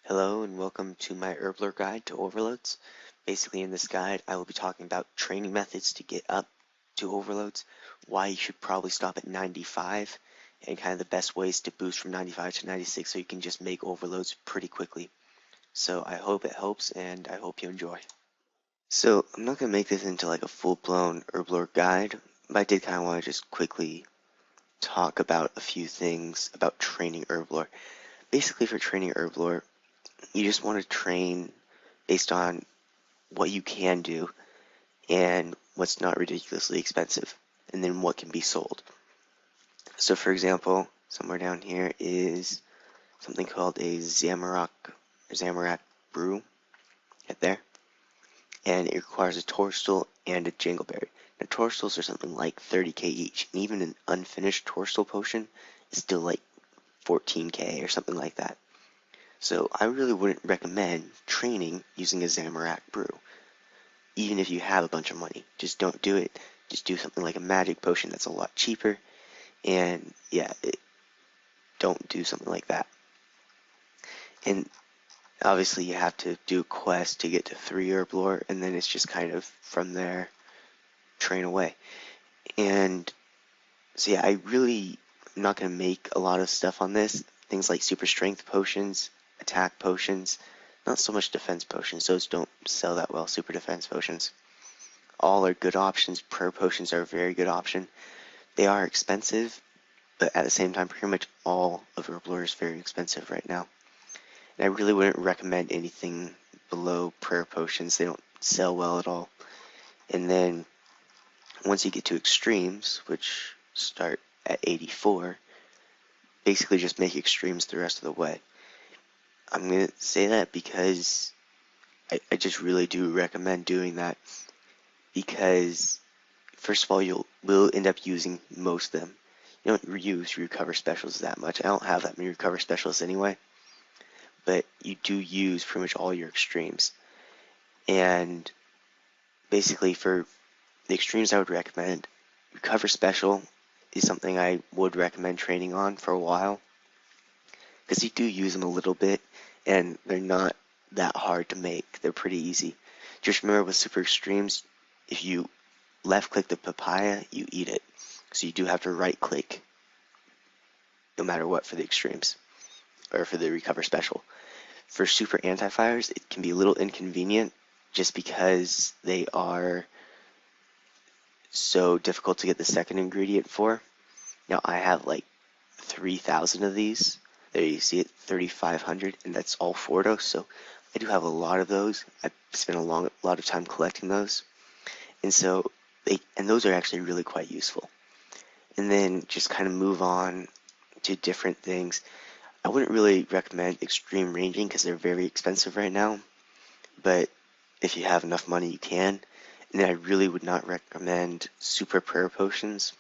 Hello and welcome to my Herblore guide to overloads. Basically in this guide I will be talking about training methods to get up to overloads, why you should probably stop at 95, and kind of the best ways to boost from 95 to 96 so you can just make overloads pretty quickly. So I hope it helps and I hope you enjoy. So I'm not going to make this into like a full-blown Herblore guide, but I did kind of want to just quickly talk about a few things about training Herblore. Basically for training Herblore, you just want to train based on what you can do and what's not ridiculously expensive, and then what can be sold. So for example, somewhere down here is something called a Zamorak brew, right there, and it requires a toadstool and a jingleberry. Now toadstools are something like 30k each, and even an unfinished toadstool potion is still like 14k or something like that. So I really wouldn't recommend training using a Zamorak brew. Even if you have a bunch of money, just don't do it. Just do something like a magic potion that's a lot cheaper. And yeah, don't do something like that. And obviously you have to do a quest to get to 3 Herblore, and then it's just kind of from there, train away. And so yeah, I really am not going to make a lot of stuff on this. Things like super strength potions, attack potions, not so much defense potions. Those don't sell that well, super defense potions. All are good options. Prayer potions are a very good option. They are expensive, but at the same time, pretty much all of Herblore is very expensive right now. And I really wouldn't recommend anything below prayer potions. They don't sell well at all. And then once you get to extremes, which start at 84, basically just make extremes the rest of the way. I'm going to say that because I just really do recommend doing that, because first of all, you will end up using most of them. You don't use recover specials that much. I don't have that many recover specialists anyway, but you do use pretty much all your extremes. And basically for the extremes I would recommend, recover special is something I would recommend training on for a while, because you do use them a little bit, and they're not that hard to make. They're pretty easy. Just remember with super extremes, if you left click the papaya, you eat it. So you do have to right click no matter what for the extremes, or for the recover special. For super anti-fires, it can be a little inconvenient just because they are so difficult to get the second ingredient for. Now I have like 3,000 of these. There you see it, 3,500, and that's all Fordos, so I do have a lot of those. I spent a lot of time collecting those. And so those are actually really quite useful. And then just kind of move on to different things. I wouldn't really recommend extreme ranging because they're very expensive right now, but if you have enough money, you can. And then I really would not recommend super prayer potions,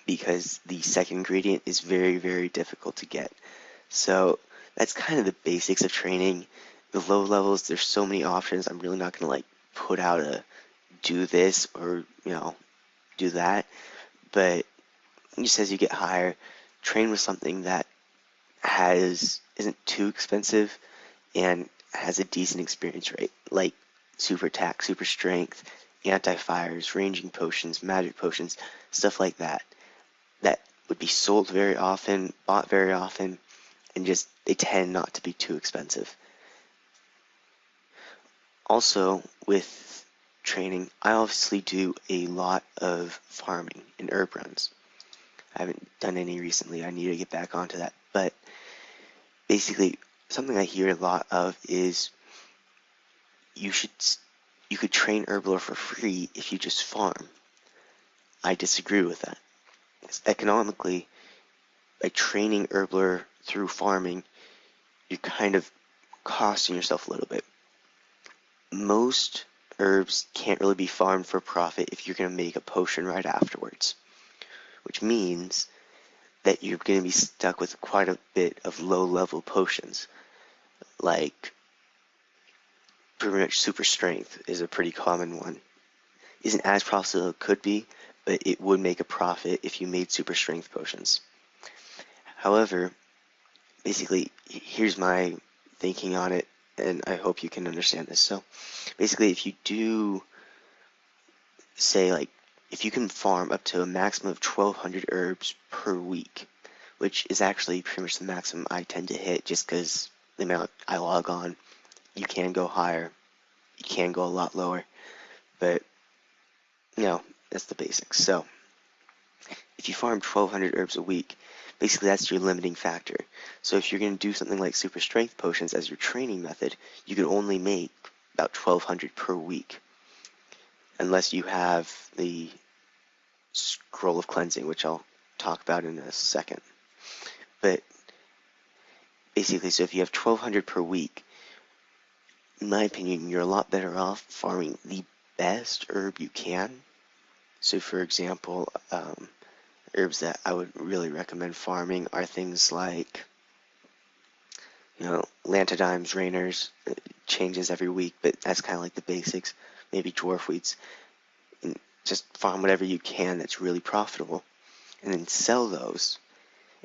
because the second ingredient is very, very difficult to get. So that's kind of the basics of training. The low levels, there's so many options. I'm really not going to like put out a do this or, do that. But just as you get higher, train with something that isn't too expensive and has a decent experience rate, like super attack, super strength, anti-fires, ranging potions, magic potions, stuff like that. That would be sold very often, bought very often, and just they tend not to be too expensive. Also, with training, I obviously do a lot of farming and herb runs. I haven't done any recently. I need to get back onto that. But basically, something I hear a lot of is you could train Herblore for free if you just farm. I disagree with that. Because economically, by training Herblore through farming, you're kind of costing yourself a little bit. Most herbs can't really be farmed for profit if you're going to make a potion right afterwards, which means that you're going to be stuck with quite a bit of low-level potions, like pretty much super strength is a pretty common one. Isn't as profitable as it could be, but it would make a profit if you made super strength potions. However, basically, here's my thinking on it, and I hope you can understand this. So basically, if you do say, like, if you can farm up to a maximum of 1,200 herbs per week, which is actually pretty much the maximum I tend to hit just because the amount I log on. You can go higher, you can go a lot lower, but that's the basics. So if you farm 1,200 herbs a week, basically that's your limiting factor. So if you're going to do something like super strength potions as your training method, you could only make about 1,200 per week, unless you have the scroll of cleansing, which I'll talk about in a second. But basically, so if you have 1,200 per week, in my opinion, you're a lot better off farming the best herb you can. So for example, herbs that I would really recommend farming are things like, Lantadymes, Rainers. It changes every week, but that's kind of like the basics. Maybe dwarf weeds. And just farm whatever you can that's really profitable, and then sell those,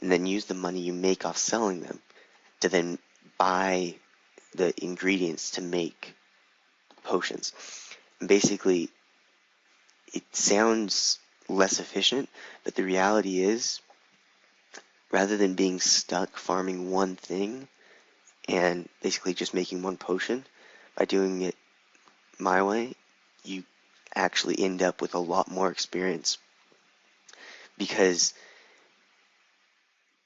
and then use the money you make off selling them to then buy the ingredients to make potions. And basically, it sounds less efficient, but the reality is, rather than being stuck farming one thing and basically just making one potion, by doing it my way, you actually end up with a lot more experience, because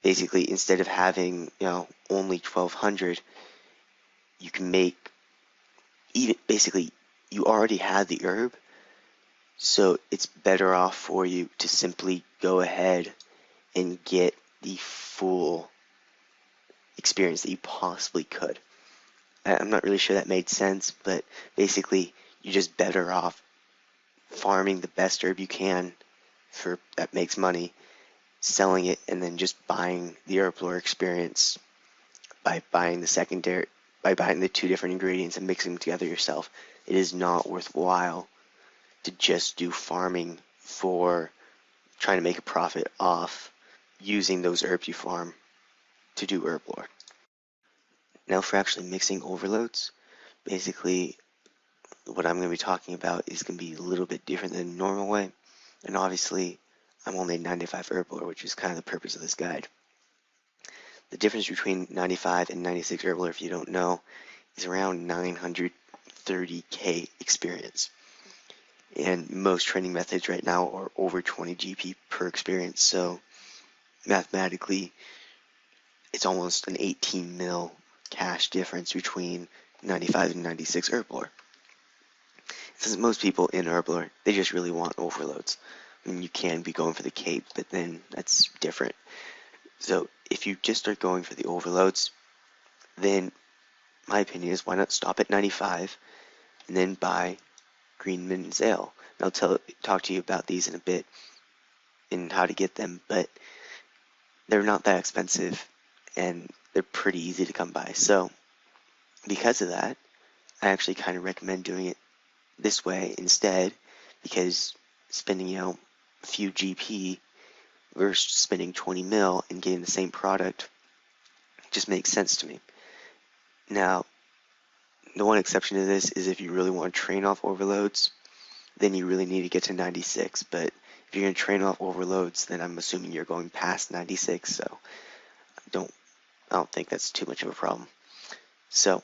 basically instead of having only 1,200, you can make, even basically you already have the herb, so it's better off for you to simply go ahead and get the full experience that you possibly could. I'm not really sure that made sense, but basically you're just better off farming the best herb you can that makes money, selling it, and then just buying the Herblore experience by buying the two different ingredients and mixing them together yourself. It is not worthwhile to just do farming for trying to make a profit off using those herbs you farm to do Herblore. Now for actually mixing overloads, basically what I'm going to be talking about is going to be a little bit different than the normal way, and obviously I'm only 95 Herblore, which is kind of the purpose of this guide. The difference between 95 and 96 Herblore, if you don't know, is around 930k experience. And most training methods right now are over 20 GP per experience, so mathematically it's almost an 18 mil cash difference between 95 and 96 Herblore. Since most people in Herblore, they just really want overloads. I mean, you can be going for the cape, but then that's different. So if you just start going for the overloads, then my opinion is, why not stop at 95 and then buy Greenman's Ale. And I'll talk to you about these in a bit and how to get them, but they're not that expensive and they're pretty easy to come by. So because of that, I actually kind of recommend doing it this way instead, because spending a few GP versus spending 20 mil and getting the same product just makes sense to me. Now, the one exception to this is if you really want to train off overloads, then you really need to get to 96. But if you're going to train off overloads, then I'm assuming you're going past 96, so I don't think that's too much of a problem. So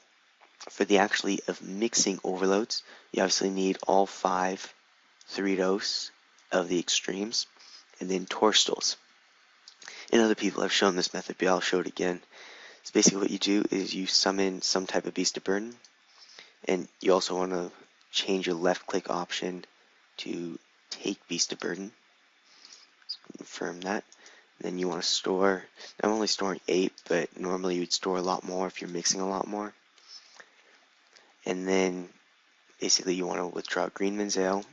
for the actually of mixing overloads, you obviously need all 5 3-dose of the extremes, and then Torstals. And other people have shown this method, but I'll show it again. So basically what you do is you summon some type of beast of burden, and you also want to change your left click option to take beast of burden. So confirm that. And then you want to store, I'm only storing 8, but normally you would store a lot more if you're mixing a lot more. And then basically you want to withdraw Greenman's Ale.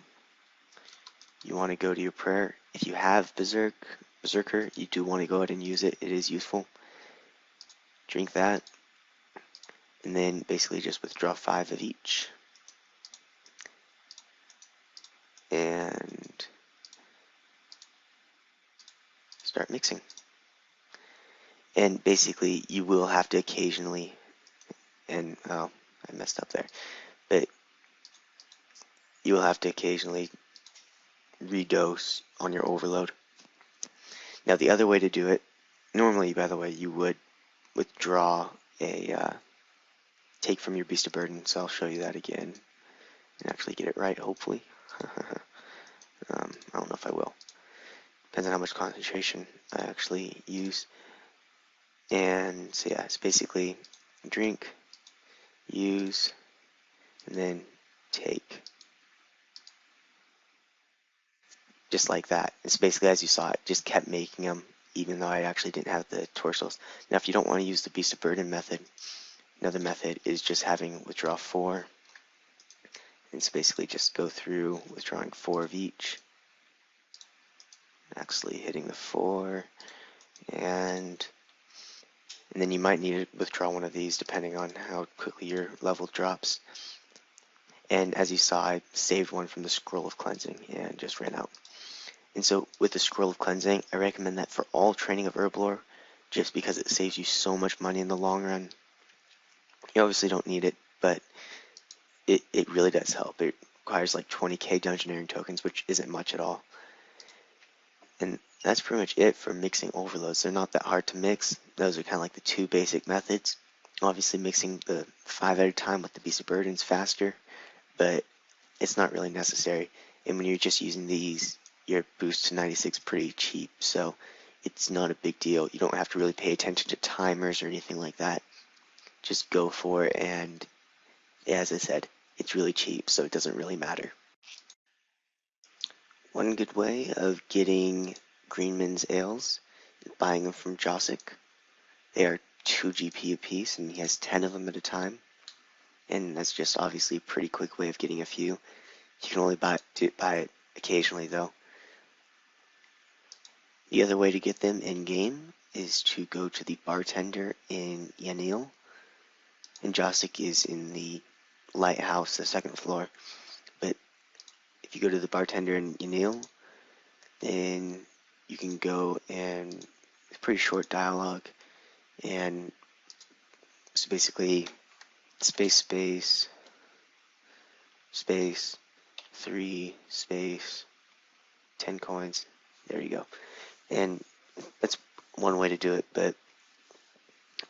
You want to go to your prayer. If you have Berserker, you do want to go ahead and use it. It is useful. Drink that. And then basically just withdraw 5 of each. And start mixing. And basically you will have to occasionally and oh, I messed up there. But you will have to occasionally redose on your overload. Now the other way to do it, normally by the way, you would withdraw take from your beast of burden, so I'll show you that again and actually get it right, hopefully. I don't know if I will. Depends on how much concentration I actually use. And so yeah, it's basically drink, use, and then take. Just like that. It's basically as you saw it, just kept making them, even though I actually didn't have the torsos. Now if you don't want to use the beast of burden method, another method is just having withdraw 4. It's basically just go through withdrawing 4 of each, actually hitting the 4, and then you might need to withdraw one of these depending on how quickly your level drops. And as you saw, I saved one from the scroll of cleansing and just ran out. And so with the scroll of cleansing, I recommend that for all training of Herblore, just because it saves you so much money in the long run. You obviously don't need it, but it really does help. It requires like 20k dungeoneering tokens, which isn't much at all. And that's pretty much it for mixing overloads. They're not that hard to mix. Those are kind of like the 2 basic methods. Obviously mixing the 5 at a time with the Beast of Burden's faster, but it's not really necessary. And when you're just using these, your boost to 96 pretty cheap, so it's not a big deal. You don't have to really pay attention to timers or anything like that. Just go for it, and as I said, it's really cheap, so it doesn't really matter. One good way of getting Greenman's ales is buying them from Josic. They are 2 GP apiece, and he has 10 of them at a time. And that's just obviously a pretty quick way of getting a few. You can only buy it occasionally, though. The other way to get them in-game is to go to the bartender in Yanil. And Josic is in the lighthouse, the 2nd floor. But if you go to the bartender in Yanil, then you can go and it's a pretty short dialogue. And so basically, space, 3, space, 10 coins. There you go. And that's one way to do it,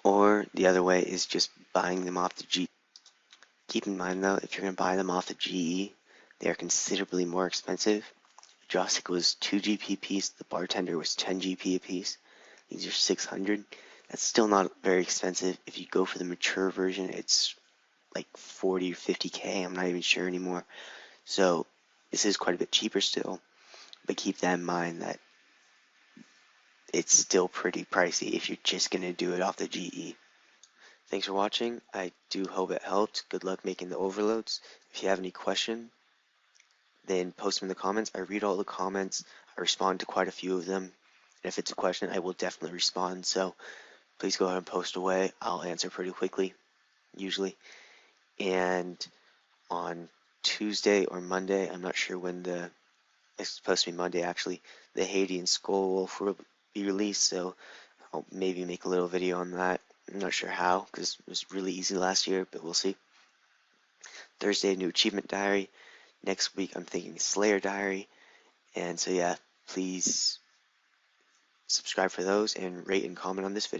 or the other way is just buying them off the G. Keep in mind though, if you're going to buy them off the GE, they are considerably more expensive. Josic was 2 GP a piece, the bartender was 10 GP a piece. These are 600. That's still not very expensive. If you go for the mature version, it's like 40 or 50k, I'm not even sure anymore. So this is quite a bit cheaper still, but keep that in mind that it's still pretty pricey if you're just going to do it off the GE. Thanks for watching. I do hope it helped. Good luck making the overloads. If you have any question, then post them in the comments. I read all the comments. I respond to quite a few of them. And if it's a question, I will definitely respond. So please go ahead and post away. I'll answer pretty quickly, usually. And on Tuesday or Monday, I'm not sure when it's supposed to be Monday actually, the Hadean Skull Wolf will be released, so I'll maybe make a little video on that. I'm not sure how, because it was really easy last year, but we'll see. Thursday, new achievement diary. Next week, I'm thinking Slayer diary. And so yeah, please subscribe for those and rate and comment on this video.